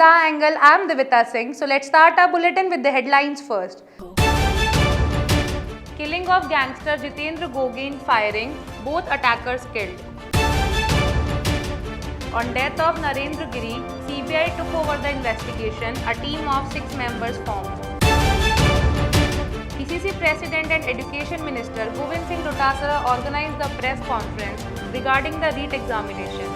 The Angle. I'm Divita Singh. So let's start our bulletin with the headlines first. Killing of gangster Jitendra Gogi in firing, both attackers killed. On death of Narendra Giri, CBI took over the investigation. A team of 6 members formed. PCC President and Education Minister Govind Singh Dotasra organized the press conference regarding the REIT examination.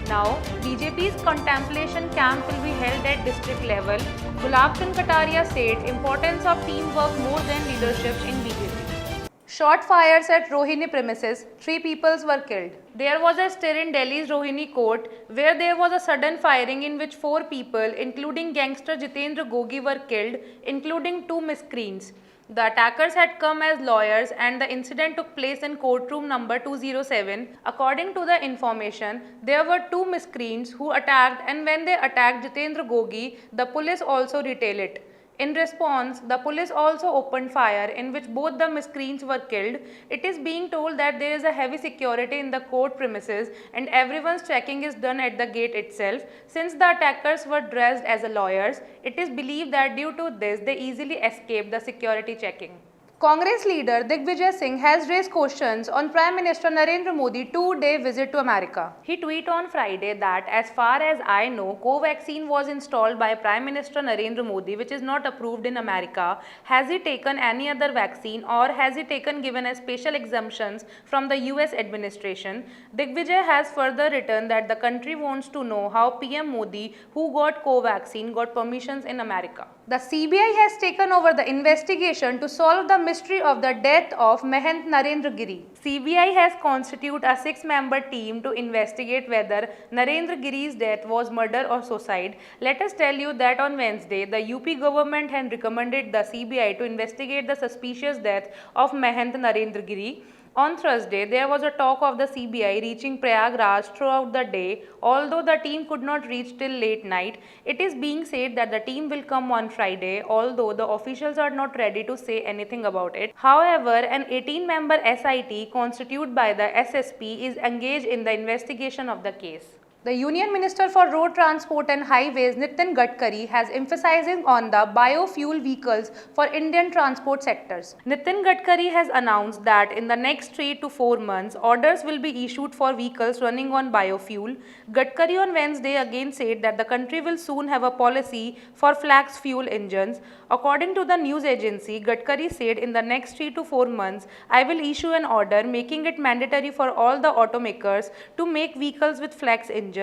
Now, BJP's contemplation camp will be held at district level. Gulab Chand Kataria said importance of teamwork more than leadership in BJP. Shot fires at Rohini premises, 3 people were killed. There was a stir in Delhi's Rohini court where there was a sudden firing in which 4 people, including gangster Jitendra Gogi, were killed, including 2 miscreants. The attackers had come as lawyers and the incident took place in courtroom number 207. According to the information, there were 2 miscreants who attacked, and when they attacked Jitendra Gogi, the police also retaliated. In response, the police also opened fire in which both the miscreants were killed. It is being told that there is a heavy security in the court premises and everyone's checking is done at the gate itself. Since the attackers were dressed as lawyers, it is believed that due to this, they easily escaped the security checking. Congress leader Digvijay Singh has raised questions on Prime Minister Narendra Modi's 2-day visit to America. He tweeted on Friday that as far as I know, Covaxin was installed by Prime Minister Narendra Modi, which is not approved in America. Has he taken any other vaccine or has he given a special exemptions from the US administration? Digvijay has further written that the country wants to know how PM Modi, who got Covaxin, got permissions in America. The CBI has taken over the investigation to solve the mystery of the death of Mahant Narendra Giri. CBI has constituted a 6-member team to investigate whether Narendra Giri's death was murder or suicide. Let us tell you that on Wednesday, the UP government had recommended the CBI to investigate the suspicious death of Mahant Narendra Giri. On Thursday, there was a talk of the CBI reaching Prayagraj throughout the day. Although the team could not reach till late night, it is being said that the team will come on Friday, although the officials are not ready to say anything about it. However, an 18-member SIT constituted by the SSP is engaged in the investigation of the case. The Union Minister for Road Transport and Highways Nitin Gadkari has emphasizing on the biofuel vehicles for Indian transport sectors. Nitin Gadkari has announced that in the next 3 to 4 months, orders will be issued for vehicles running on biofuel. Gadkari on Wednesday again said that the country will soon have a policy for flax fuel engines. According to the news agency, Gadkari said in the next 3 to 4 months, I will issue an order making it mandatory for all the automakers to make vehicles with flax engines.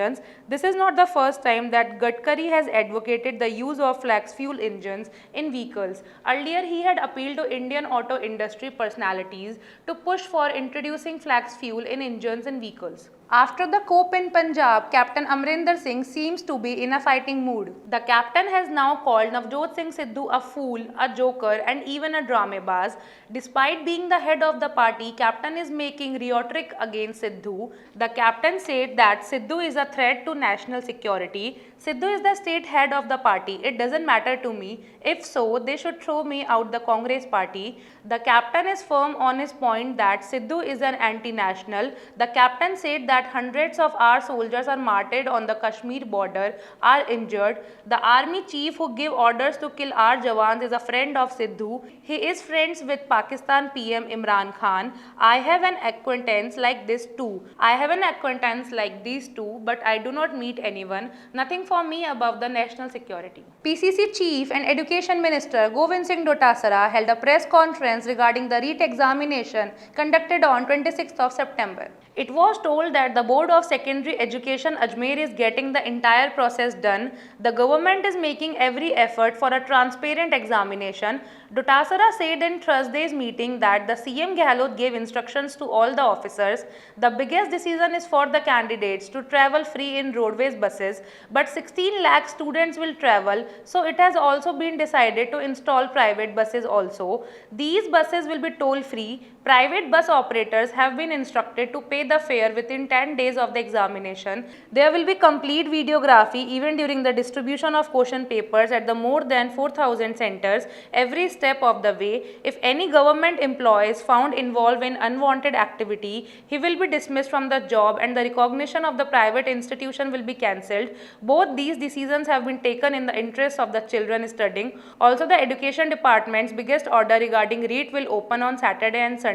This is not the first time that Gadkari has advocated the use of flax fuel engines in vehicles. Earlier, he had appealed to Indian auto industry personalities to push for introducing flax fuel in engines in vehicles. After the coup in Punjab, Captain Amrinder Singh seems to be in a fighting mood. The captain has now called Navjot Singh Sidhu a fool, a joker and even a dramebaz. Despite being the head of the party, captain is making rhetoric against Sidhu. The captain said that Sidhu is a threat to national security. Sidhu is the state head of the party. It doesn't matter to me. If so, they should throw me out the Congress party. The captain is firm on his point that Sidhu is an anti-national. The captain said that hundreds of our soldiers are martyred on the Kashmir border, are injured. The army chief who gave orders to kill our Jawans is a friend of Sidhu. He is friends with Pakistan PM Imran Khan. I have an acquaintance like this too. I have an acquaintance like these two, but I do not meet anyone. Nothing for me above the national security. PCC Chief and Education Minister Govind Singh Dotasra held a press conference regarding the REIT examination conducted on 26th of September. It was told that the Board of Secondary Education Ajmer is getting the entire process done. The government is making every effort for a transparent examination. Dotasra said in Thursday's meeting that the CM Gehlot gave instructions to all the officers. The biggest decision is for the candidates to travel free in roadways buses, but 16 lakh students will travel, so it has also been decided to install private buses also. These buses will be toll free. Private bus operators have been instructed to pay the fare within 10 days of the examination. There will be complete videography even during the distribution of question papers at the more than 4,000 centers every step of the way. If any government employee is found involved in unwanted activity, he will be dismissed from the job and the recognition of the private institution will be cancelled. Both these decisions have been taken in the interest of the children studying. Also, the education department's biggest order regarding REIT will open on Saturday and Sunday.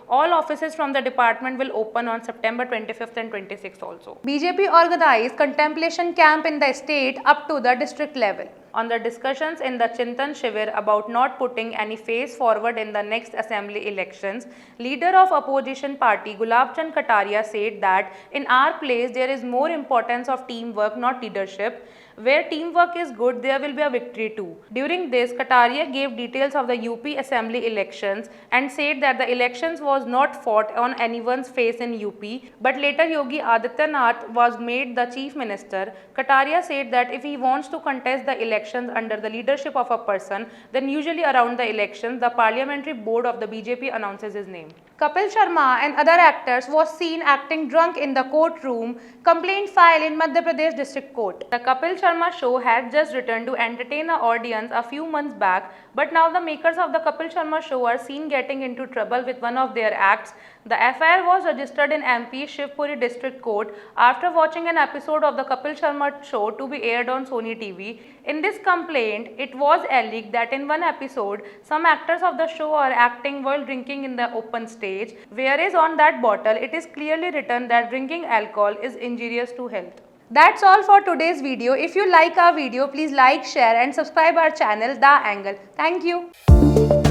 All offices from the department will open on September 25th and 26th also. BJP organized contemplation camp in the state up to the district level. On the discussions in the Chintan Shivir about not putting any face forward in the next assembly elections, leader of opposition party Gulab Chand Kataria said that in our place there is more importance of teamwork, not leadership. Where teamwork is good, there will be a victory too. During this, Kataria gave details of the UP assembly elections and said that the elections was not fought on anyone's face in UP, but later Yogi Adityanath was made the chief minister. Kataria said that if he wants to contest the elections under the leadership of a person, then usually around the elections, the parliamentary board of the BJP announces his name. Kapil Sharma and other actors was seen acting drunk in the courtroom, complaint filed in Madhya Pradesh District Court. The Kapil Sharma show had just returned to entertain the audience a few months back, but now the makers of the Kapil Sharma show are seen getting into trouble with one of their acts. The FIR was registered in MP Shivpuri District Court after watching an episode of the Kapil Sharma show to be aired on Sony TV. In this complaint, it was alleged that in one episode, some actors of the show are acting while drinking in the open stage, whereas on that bottle, it is clearly written that drinking alcohol is injurious to health. That's all for today's video. If you like our video, please like, share and subscribe our channel, The Angle. Thank you.